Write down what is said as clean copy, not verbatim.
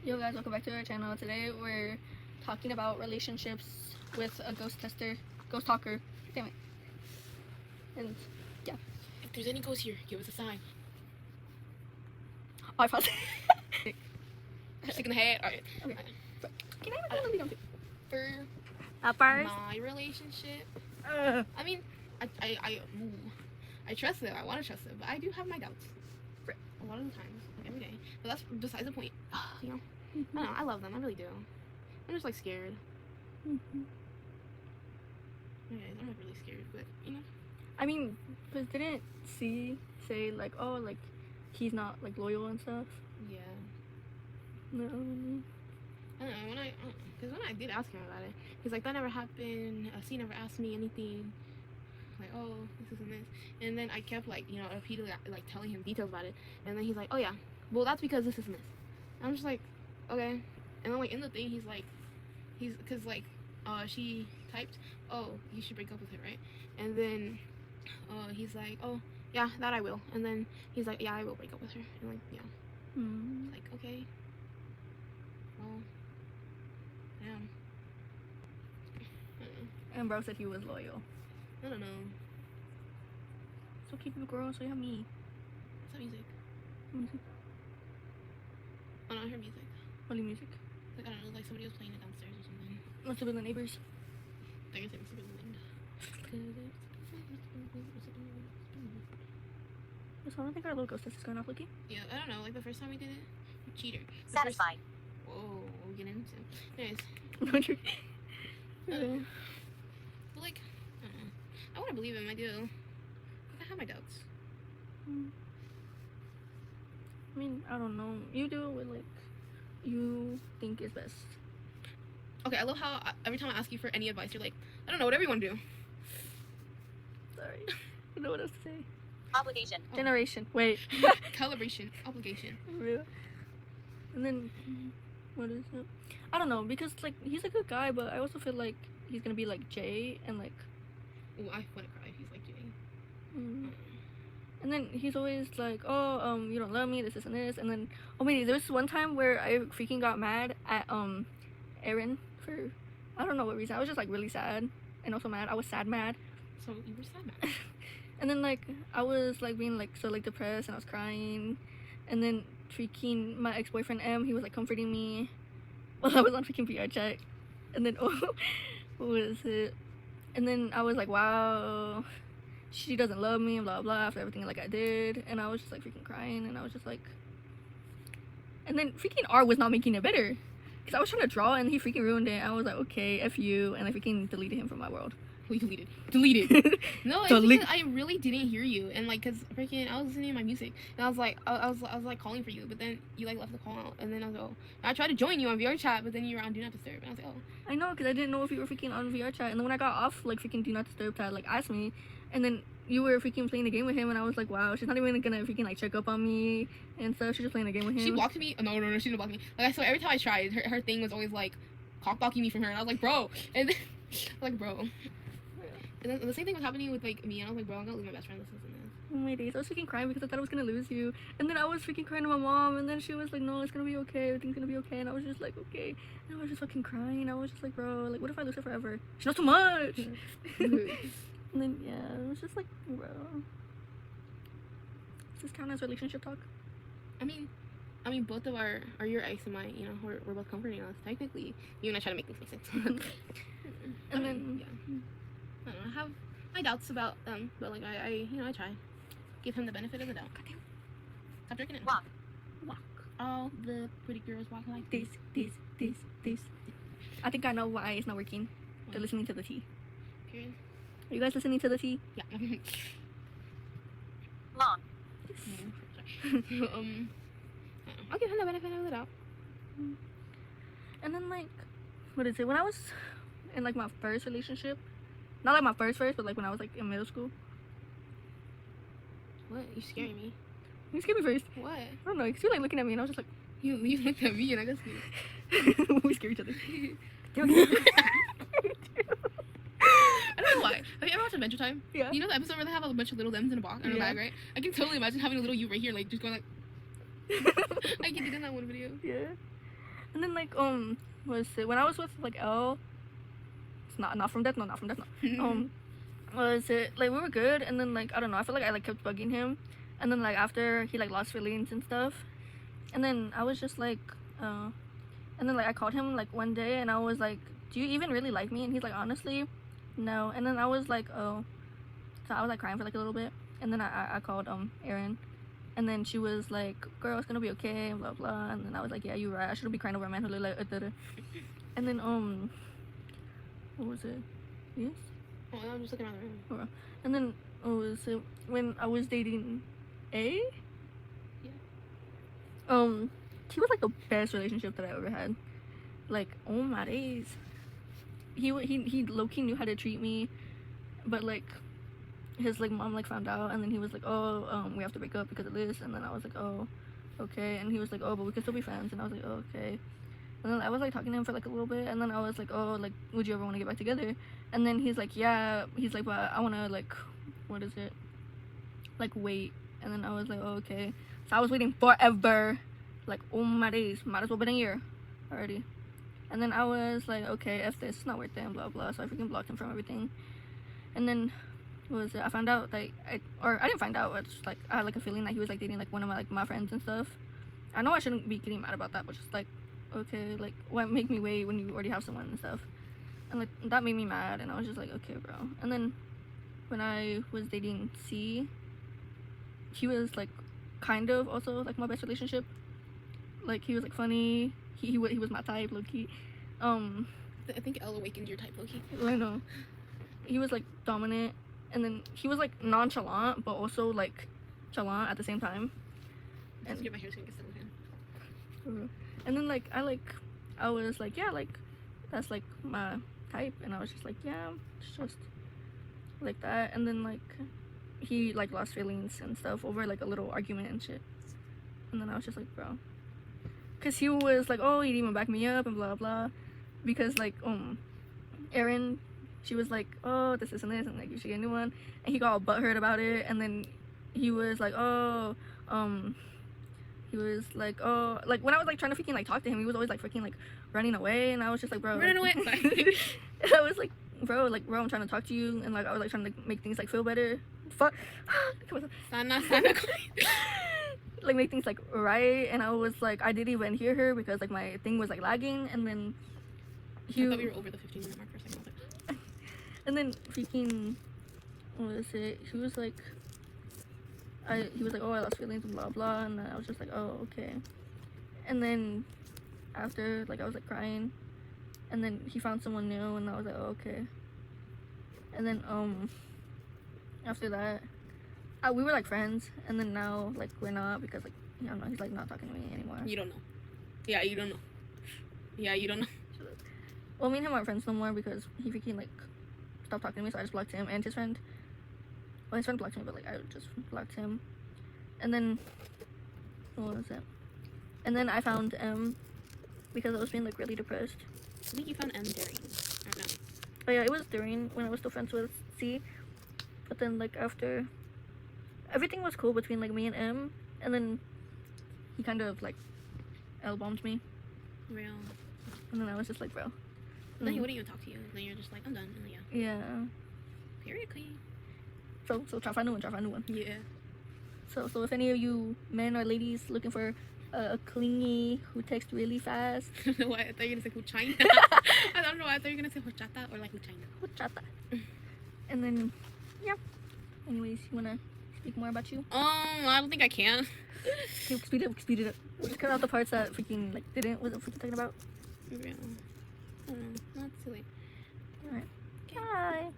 Yo guys, welcome back to our channel. Today we're talking about relationships with a ghost talker. Damn it. And yeah. If there's any ghosts here, give us a sign. Oh, I paused. Stick in the head. Alright. Okay. Can I have a For first? my relationship, I mean, I trust them. I want to trust them, but I do have my doubts. A lot of the times, like every day. But that's besides the point. You know, I don't know. I love them. I really do. I'm just like scared. Mm-hmm. Okay, I'm not really scared, but you know. I mean, but didn't C say like, oh, like he's not like loyal and stuff? Yeah. No. I don't know, because when I did ask him about it, he's like, that never happened, C never asked me anything, like, oh, this and this, and then I kept, like, you know, repeatedly, like, telling him details about it, and then he's like, oh, yeah, well, that's because this and this. And I'm just like, okay, and then, like, in the thing, because, like, she typed, oh, you should break up with her, right? And then, he's like, oh, yeah, that I will, and then he's like, yeah, I will break up with her, and, like, yeah, like, okay, well, yeah. And bro said he was loyal. I don't know. So keep it girl, so you have me. What's that music? Music. Oh no, I heard music. Only music. Like, I don't know, like somebody was playing it downstairs or something. Must have been the neighbors. I guess it must have been the wind. So I don't think our little ghost test is going off, Lucky. Yeah, I don't know, like the first time we did it, you cheater. Satisfied. Whoa, we're getting into it. Anyways. But like, I want to believe him, I do. But I have my doubts. I mean, I don't know. You do what like you think is best. Okay, I love how every time I ask you for any advice, you're like, I don't know, whatever you want to do. Sorry. I don't know what else to say. Obligation. Oh. Generation. Wait. Calibration. Obligation. Real. And then, what is it? I don't know, because like he's a good guy, but I also feel like he's gonna be like Jay and like. Oh, I want to cry if he's like Jay. And then he's always like, oh, you don't love me, this and this. And then, oh wait, there was one time where I freaking got mad at Aaron for I don't know what reason. I was just like really sad and also mad. I was sad mad. So you were sad mad. And then like I was like being like so like depressed and I was crying. And then freaking my ex-boyfriend M, he was like comforting me while I was on freaking VR chat. And then what was it? And then I was like, wow, she doesn't love me, blah blah, after everything like I did. And I was just like freaking crying, and I was just like, and then freaking R was not making it better because I was trying to draw and he freaking ruined it. I was like, okay, F you, and I freaking deleted him from my world. We deleted. No, it's because I really didn't hear you, and like, cause freaking, I was listening to my music, and I was like, I was like calling for you, but then you like left the call out, and then I was like, oh, I tried to join you on VR chat, but then you were on Do Not Disturb, and I was like, oh. I know, cause I didn't know if you were freaking on VR chat, and then when I got off like freaking Do Not Disturb chat, like asked me, and then you were freaking playing a game with him, and I was like, wow, she's not even gonna freaking like check up on me and stuff. She's just playing a game with him. She blocked me. No, she didn't block me. Like I swear, every time I tried, her thing was always like cock blocking me from her, and I was like, bro, and then, like, bro. And then the same thing was happening with like me, and I was like, bro, I'm gonna lose my best friend. This. Oh my days, I was freaking crying because I thought I was gonna lose you, and then I was freaking crying to my mom, and then she was like, no, it's gonna be okay, everything's gonna be okay, and I was just like, okay, and I was just fucking crying. I was just like, bro, like, what if I lose her forever? She knows too much. And then yeah, it was just like, bro, does this count as relationship talk? I mean, both of our your ex and mine, you know, we're both comforting us. Technically, you and I try to make things make sense. And then yeah, I don't know. I have my doubts about them, but like I try. Give him the benefit of the doubt. Stop drinking it. Walk. All the pretty girls walk like this. I think I know why it's not working. They're listening to the tea. Period. Are you guys listening to the tea? Yeah. Long. I'll give him the benefit of the doubt. And then like, what is it? When I was in like my first relationship, not like my first, but like when I was like in middle school. What? You scaring me. You scared me first. What? I don't know, because you were like looking at me and I was just like, You looked at me and I got scared. we scare each other. I don't know why. Have you ever watched Adventure Time? Yeah. You know the episode where they have a bunch of little thems in a box in a bag, right? I can totally imagine having a little you right here, like just going like. I can do that in that one video. Yeah. And then like was it when I was with like L? It's not from Death Note, not from Death Note. Was it like we were good, and then like I don't know, I feel like I like kept bugging him, and then like after he like lost feelings and stuff, and then I was just like and then like I called him like one day and I was like, do you even really like me? And he's like, honestly no. And then I was like, oh. So I was like crying for like a little bit, and then I called Erin, and then she was like, girl, it's gonna be okay, blah blah. And then I was like, yeah, you're right, I shouldn't be crying over a man who look like and then what was it? Yes. Oh, I'm just looking around the room. And then was it when I was dating A? Yeah. He was like the best relationship that I ever had. Like, oh my days. He low-key knew how to treat me, but like his like mom like found out, and then he was like, oh, we have to break up because of this. And then I was like, oh, okay. And he was like, oh, but we can still be friends. And I was like, oh, okay. And then I was like talking to him for like a little bit, and then I was like, oh, like, would you ever want to get back together? And then he's like, yeah. He's like, but I want to like, what is it? Like, wait. And then I was like, oh, okay. So I was waiting forever. Like, oh my days, might as well been a year already. And then I was like, okay, F this, it's not worth it, and blah blah. So I freaking blocked him from everything. And then what was it? I found out that I didn't find out. It's like I had like a feeling that he was like dating like one of my friends and stuff. I know I shouldn't be getting mad about that, but just like, okay, like why make me wait when you already have someone and stuff? And like that made me mad, and I was just like, okay, bro. And then when I was dating C, he was like kind of also like my best relationship. Like he was like funny. He was my type, low key. I think Elle awakened your type, low key. I know. He was like dominant, and then he was like nonchalant, but also like chalant at the same time. And get my hair so I can get with him. And then like I was like, yeah, like that's like my type, and I was just like, yeah, it's just like that. And then like he like lost feelings and stuff over like a little argument and shit. And then I was just like, bro. Because he was like, oh, he'd even back me up and blah blah, because like Erin, she was like, oh, this and this, and like you should get a new one, and he got all butthurt about it. And then he was like, oh, he was like, oh, like when I was like trying to freaking like talk to him, he was always like freaking like running away, and I was just like, bro, running away. And I was like, bro, I'm trying to talk to you, and like I was like trying to make things like feel better. Fuck. Sana. Like make things like right, and I was like, I didn't even hear her because like my thing was like lagging. And then I thought we were over the 15-minute mark for a second. I was like, and then freaking what was it? He was like, oh, I lost feelings and blah blah, and I was just like, oh, okay. And then after like I was like crying, and then he found someone new, and I was like, oh, okay. And then after that, we were like friends, and then now like we're not, because like, I don't know, he's like not talking to me anymore. You don't know. Yeah, you don't know. Yeah, you don't know. Well, me and him aren't friends no more because he freaking like stopped talking to me, so I just blocked him and his friend. Well, his friend blocked me, but like I just blocked him. And then what was it? And then I found M because I was being like really depressed. I think you found M during. I don't know. But yeah, it was during when I was still friends with C. But then like after, everything was cool between like me and M, and then he kind of like L-bombed me. Real. And then I was just like, bro. Then he wouldn't even talk to you. And then you're just like, I'm done. And yeah. Yeah. Period queen. So try to find a new one. Yeah. So if any of you men or ladies looking for a clingy who texts really fast. I don't know why I thought you were gonna say Huchina. I don't know why I thought you were gonna say Huchata or like Huchina. Huchata. And then yeah. Anyways, you wanna speak more about you? I don't think I can. Okay, speed it up. Just cut out the parts that freaking like wasn't freaking talking about. Real. I don't know. Not too late. Alright. Bye.